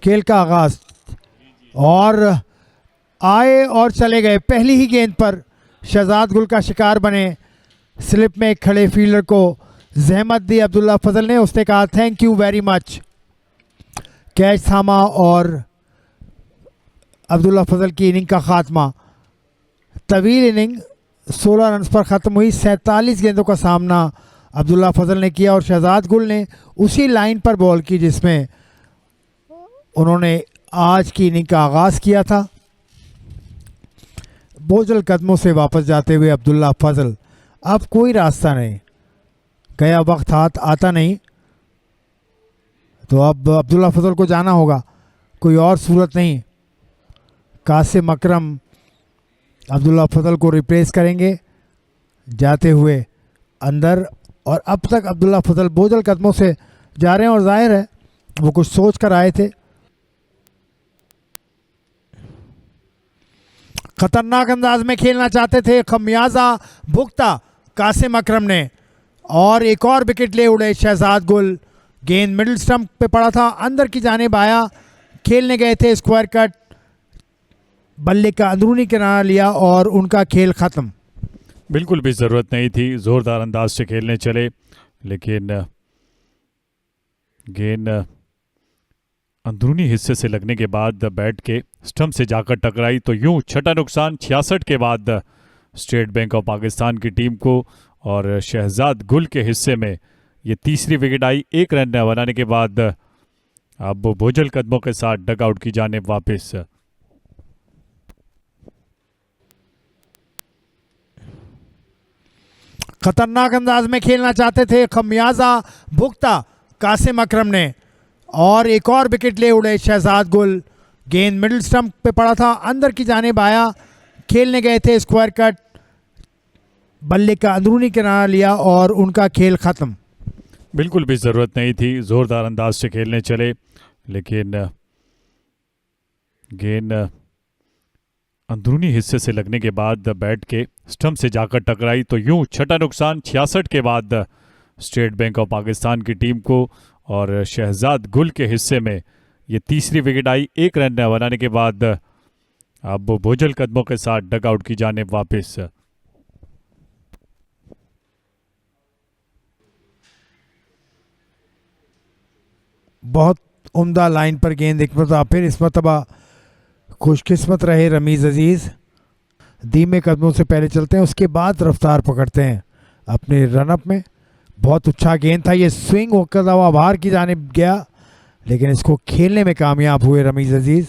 खेल का आगाज और आए और चले गए। पहली ही गेंद पर शहजाद गुल का शिकार बने। स्लिप में खड़े फील्डर को जहमत दी अब्दुल्ला फजल ने, उसने कहा thank you very much. Catch थामा और अब्दुल्ला फजल की इनिंग का खात्मा। तवील इनिंग 16 रन पर ख़त्म हुई। 47 गेंदों का सामना अब्दुल्ला फजल ने किया और शहजाद गुल ने उसी लाइन पर बॉल की जिसमें उन्होंने आज की इनिंग का आगाज़ किया था। बोझल कदमों से वापस जाते हुए अब्दुल्ला फजल, अब कोई रास्ता नहीं, गया वक्त हाथ आता नहीं, तो अब अब्दुल्ला फजल को जाना होगा, कोई और सूरत नहीं। कासिम अकरम अब्दुल्ला फजल को रिप्लेस करेंगे जाते हुए अंदर। और अब तक अब्दुल्ला फजल बोझल कदमों से जा रहे हैं और जाहिर है वो कुछ सोच कर आए थे। खतरनाक अंदाज में खेलना चाहते थे, खमियाजा भुगता कासिम अकरम ने और एक और विकेट ले उड़े शहजाद गुल। गेंद मिडिल स्टंप पे पड़ा था, अंदर की जानिब आया, खेलने गए थे स्क्वायर कट, बल्ले का अंदरूनी किनारा लिया और उनका खेल ख़त्म। बिल्कुल भी ज़रूरत नहीं थी, ज़ोरदार अंदाज से खेलने चले, लेकिन गेंद अंदरूनी हिस्से से लगने के बाद बैट के स्टंप से जाकर टकराई, तो यूं छठा नुकसान 66 के बाद स्टेट बैंक ऑफ पाकिस्तान की टीम को। और शहजाद गुल के हिस्से में ये तीसरी विकेट आई 1 रन बनाने के बाद। अब वो बोझल कदमों के साथ डगआउट की जानिब वापस। खतरनाक अंदाज में खेलना चाहते थे, खमियाजा भुगता कासिम अकरम ने और एक और विकेट ले उड़े शहजाद गुल। गेंद मिडिल स्टंप पे पड़ा था, अंदर की जानिब आया, खेलने गए थे स्क्वायर कट, बल्ले का अंदरूनी किनारा लिया और उनका खेल ख़त्म। बिल्कुल भी ज़रूरत नहीं थी, ज़ोरदार अंदाज से खेलने चले, लेकिन गेंद अंदरूनी हिस्से से लगने के बाद बैट के स्टंप से जाकर टकराई, तो यूं छठा नुकसान 66 के बाद स्टेट बैंक ऑफ पाकिस्तान की टीम को। और शहजाद गुल के हिस्से में ये तीसरी विकेट आई 1 रन बनाने के बाद। अब वो बोझल कदमों के साथ डगआउट की जानिब वापस। बहुत उम्दा लाइन पर गेंद एक मरतबा फिर, इस मरतबा खुशकिस्मत रहे रमीज़ अजीज़, धीमे कदमों से पहले चलते हैं, उसके बाद रफ्तार पकड़ते हैं अपने रनअप में। बहुत अच्छा गेंद था, ये स्विंग होकर हुआ बाहर की जानिब गया, लेकिन इसको खेलने में कामयाब हुए रमीज़ अजीज़।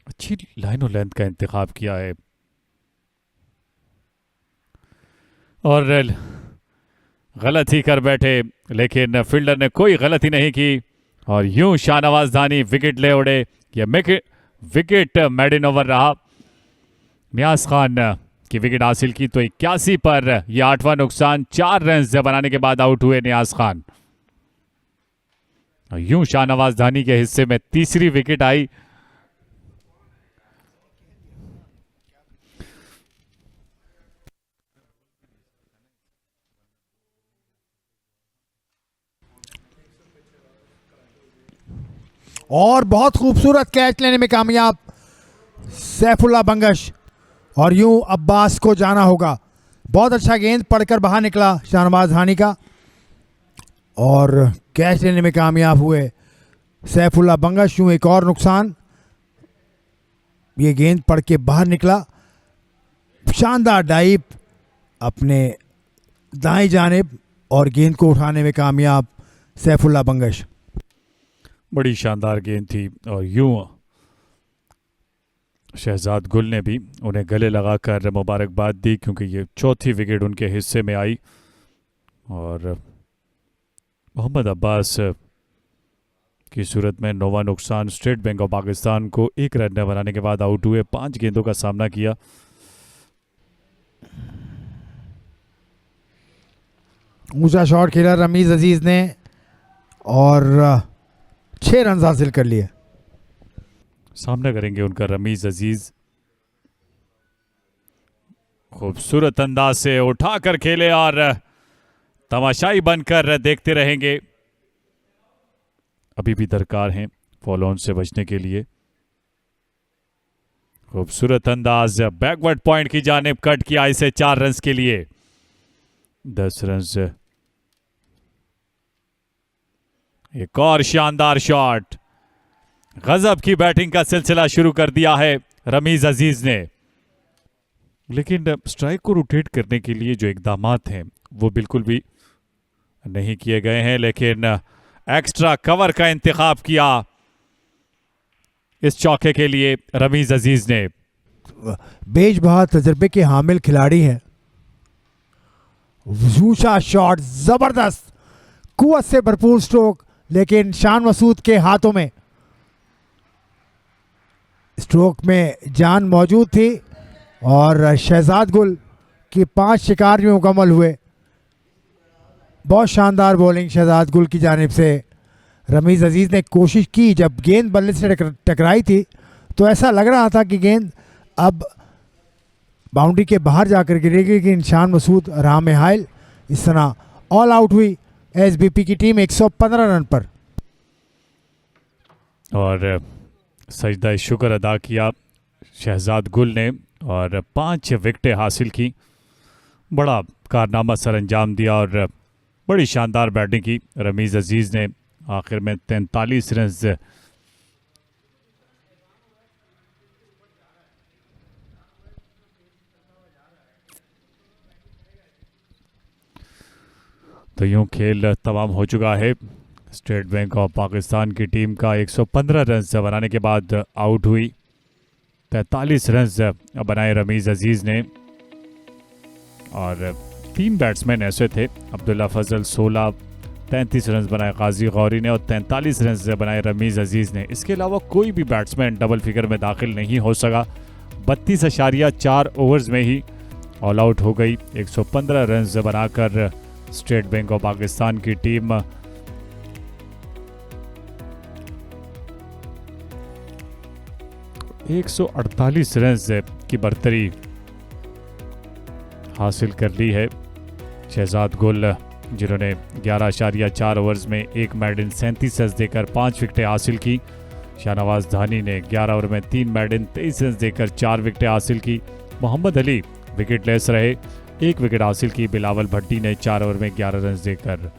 अच्छी लाइन और लेंथ का इंतखाब किया है और गलत ही कर बैठे, लेकिन फील्डर ने कोई गलती नहीं की और यूं शाहनवाज धानी विकेट ले उड़े। यह विकेट मेडन ओवर रहा, नियाज खान की विकेट हासिल की, तो 81 पर यह 8वां नुकसान। 4 रन बनाने के बाद आउट हुए नियाज खान। यूं शाहनवाज धानी के हिस्से में तीसरी विकेट आई। और बहुत खूबसूरत कैच लेने में कामयाब सैफुल्ला बंगश और यूं अब्बास को जाना होगा। बहुत अच्छा गेंद पड़कर बाहर निकला शाहनवाज धानी का और कैच लेने में कामयाब हुए सैफुल्ला बंगश। यूं एक और नुकसान, ये गेंद पड़ के बाहर निकला। शानदार डाइव अपने दाएं जानिब और गेंद को उठाने में कामयाब सैफुल्ला बंगश। बड़ी शानदार गेंद थी और यूं शहजाद गुल ने भी उन्हें गले लगाकर मुबारकबाद दी, क्योंकि ये चौथी विकेट उनके हिस्से में आई। और मोहम्मद अब्बास की सूरत में 9वां नुकसान। स्टेट बैंक ऑफ पाकिस्तान को 1 रन बनाने के बाद आउट हुए, 5 गेंदों का सामना किया। ऊंचा शॉट खेला रमीज़ अजीज़ ने और 6 रन हासिल कर लिए। सामना करेंगे उनका रमीज़ अजीज़। खूबसूरत अंदाज से उठाकर खेले और तमाशाई बनकर देखते रहेंगे। अभी भी दरकार हैं फॉलो ऑन से बचने के लिए। खूबसूरत अंदाज, बैकवर्ड पॉइंट की जानिब कट किया इसे 4 रन के लिए। 10 रन। एक और शानदार शॉट, गजब की बैटिंग का सिलसिला शुरू कर दिया है रमीज अजीज ने। लेकिन स्ट्राइक को रोटेट करने के लिए जो इकदामात हैं वो बिल्कुल भी नहीं किए गए हैं, लेकिन एक्स्ट्रा कवर का इंतखाब किया इस चौके के लिए रमीज अजीज ने। बेशबहा तजर्बे के हामिल खिलाड़ी हैं। वजूशा शॉट, जबरदस्त कुव्वत से भरपूर स्ट्रोक, लेकिन शान मसूद के हाथों में स्ट्रोक में जान मौजूद थी और शहजाद गुल की 5 शिकार में मुकम्मल हुए। बहुत शानदार बॉलिंग शहजाद गुल की जानिब से। रमीज़ अजीज़ ने कोशिश की, जब गेंद बल्ले से टकराई थी तो ऐसा लग रहा था कि गेंद अब बाउंड्री के बाहर जाकर गिरेगी, लेकिन शान मसूद रहा में हायल। इस तरह ऑल आउट हुई एसबीपी की टीम 115 रन पर। और सजदा शुक्र अदा किया शहजाद गुल ने और 5 विकेटें हासिल की। बड़ा कारनामा सर अंजाम दिया और बड़ी शानदार बैटिंग की रमीज़ अजीज़ ने। आखिर में 43 रन तो यूं खेल तमाम हो चुका है। स्टेट बैंक ऑफ पाकिस्तान की टीम का 115 रन बनाने के बाद आउट हुई। 43 रन बनाए रमीज़ अजीज़ ने और 3 बैट्समैन ऐसे थे, अब्दुल्ला फजल 16, 33 रन बनाए गाजी गौरी ने और 43 रन बनाए रमीज़ अजीज़ ने। इसके अलावा कोई भी बैट्समैन डबल फिगर में दाखिल नहीं हो सका। 32.4 ओवर्स में ही ऑल आउट हो गई। 115 रन बनाकर स्टेट बैंक ऑफ पाकिस्तान की टीम 148 रन की बर्तरी हासिल कर ली है। शहजाद गुल जिन्होंने 11.4 ओवर्स में 1 मैडन 37 रन देकर 5 विकेटें हासिल की। शाहनवाज धानी ने 11 ओवर में 3 मैडन 23 रन देकर 4 विकेटें हासिल की। मोहम्मद अली विकेट लेस रहे, 1 विकेट हासिल की। बिलावल भट्टी ने 4 ओवर में 11 रन देकर।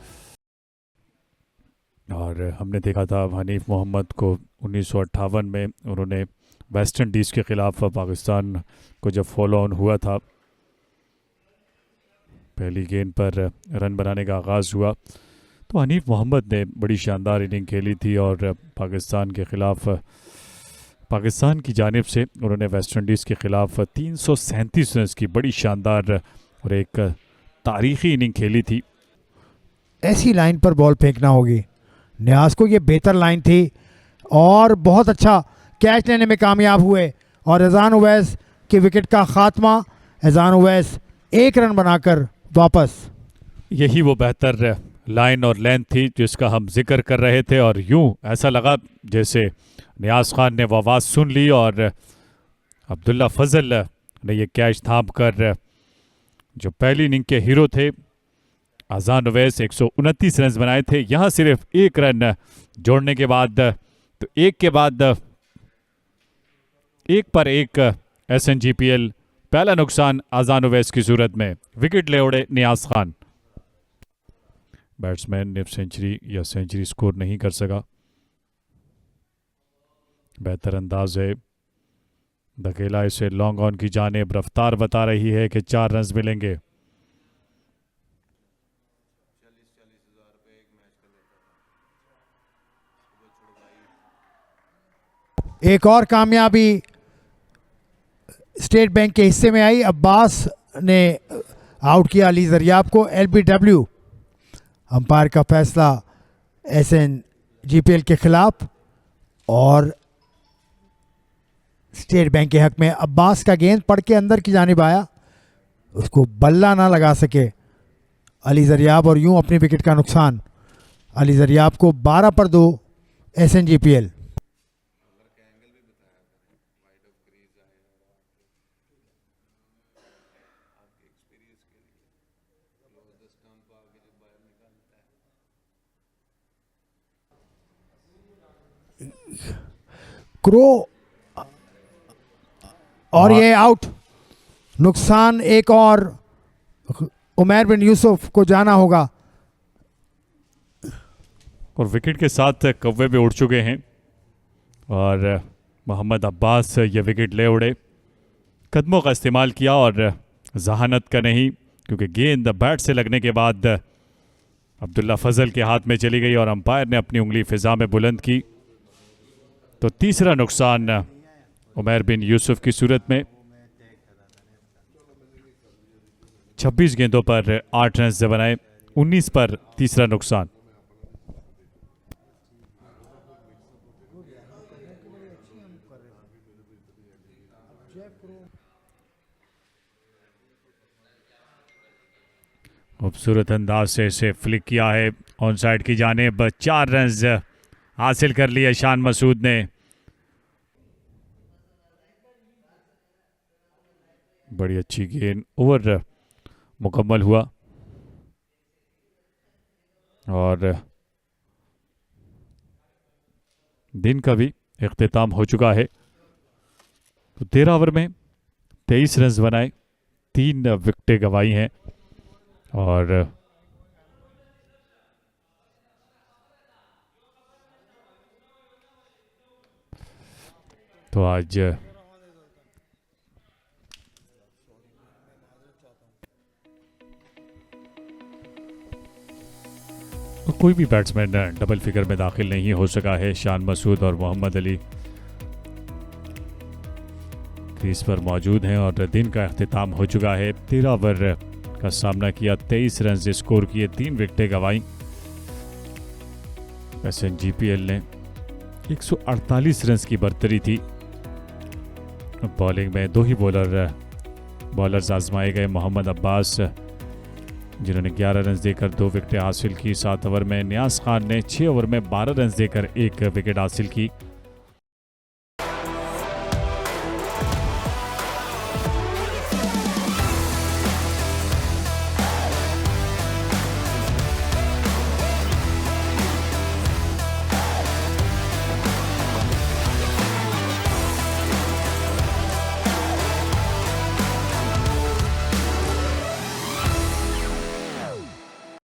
और हमने देखा था हनीफ मोहम्मद को 1958 में उन्होंने वेस्ट इंडीज़ के ख़िलाफ़ पाकिस्तान को जब फॉलो ऑन हुआ था, पहली गेंद पर रन बनाने का आगाज़ हुआ तो हनीफ मोहम्मद ने बड़ी शानदार इनिंग खेली थी और पाकिस्तान के ख़िलाफ़ पाकिस्तान की जानिब से उन्होंने वेस्ट इंडीज़ के ख़िलाफ़ 337 रन की बड़ी शानदार और एक तारीख़ी इनिंग खेली थी। ऐसी लाइन पर बॉल फेंकना होगी। न्याज को ये बेहतर लाइन थी और बहुत अच्छा कैच लेने में कामयाब हुए और एजान उवैस के विकेट का खात्मा। एजान उवैस 1 रन बनाकर वापस। यही वो बेहतर लाइन और लेंथ थी जिसका हम जिक्र कर रहे थे और यूं ऐसा लगा जैसे नियाज खान ने वो आवाज़ सुन ली और अब्दुल्ला फजल ने ये कैच थाम कर जो पहली इनिंग के हीरो थे अजान उवैस 129 रन बनाए थे। यहाँ सिर्फ 1 रन जोड़ने के बाद तो एक के बाद एक पर एक SNGPL पहला नुकसान अजान उवैस की सूरत में। विकेट ले उड़े नियाज खान। बैट्समैन ने सेंचुरी या सेंचुरी स्कोर नहीं कर सका। बेहतर अंदाज है, धकेला इसे लॉन्ग ऑन की जानिब। रफ्तार बता रही है कि 4 रन मिलेंगे। एक और कामयाबी स्टेट बैंक के हिस्से में आई। अब्बास ने आउट किया अली जरियाब को। LBW अंपायर का फैसला SNGPL के खिलाफ और स्टेट बैंक के हक में। अब्बास का गेंद पड़ के अंदर की जानिब आया, उसको बल्ला ना लगा सके अली जरियाब और यूं अपनी विकेट का नुकसान। अली जरियाब को 12 पर 2 SNGPL। क्रो और ये आउट। नुकसान एक और उमैर बिन यूसुफ को जाना होगा। और विकेट के साथ कव्वे भी उड़ चुके हैं और मोहम्मद अब्बास ये विकेट ले उड़े। कदमों का इस्तेमाल किया और जहानत का नहीं, क्योंकि गेंद बैट से लगने के बाद अब्दुल्ला फजल के हाथ में चली गई और अंपायर ने अपनी उंगली फिजा में बुलंद की। तो तीसरा नुकसान उमैर बिन यूसुफ की सूरत में। 26 गेंदों पर 8 रन बनाए, 19 पर तीसरा नुकसान। खूबसूरत अंदाज से इसे फ्लिक किया है ऑन साइड की जानिब। 4 रन हासिल कर लिए शान मसूद ने। बड़ी अच्छी गेंद, ओवर मुकम्मल हुआ और दिन का भी इख्तिताम हो चुका है। तो 13 ओवर में 23 रन बनाए, 3 विकेटें गंवाई हैं और तो आज कोई भी बैट्समैन डबल फिगर में दाखिल नहीं हो सका है। शान मसूद और मोहम्मद अली क्रीज पर मौजूद हैं और दिन का इख्तिताम हो चुका है। 13 ओवर का सामना किया, 23 रन स्कोर किए, 3 विकेटें गंवाई। SNGPL ने 148 रन की बर्तरी थी। बॉलिंग में 2 ही बॉलर्स आजमाए गए। मोहम्मद अब्बास जिन्होंने 11 रन देकर 2 विकेटें हासिल की। 7 ओवर में नियाज खान ने 6 ओवर में 12 रन देकर 1 विकेट हासिल की।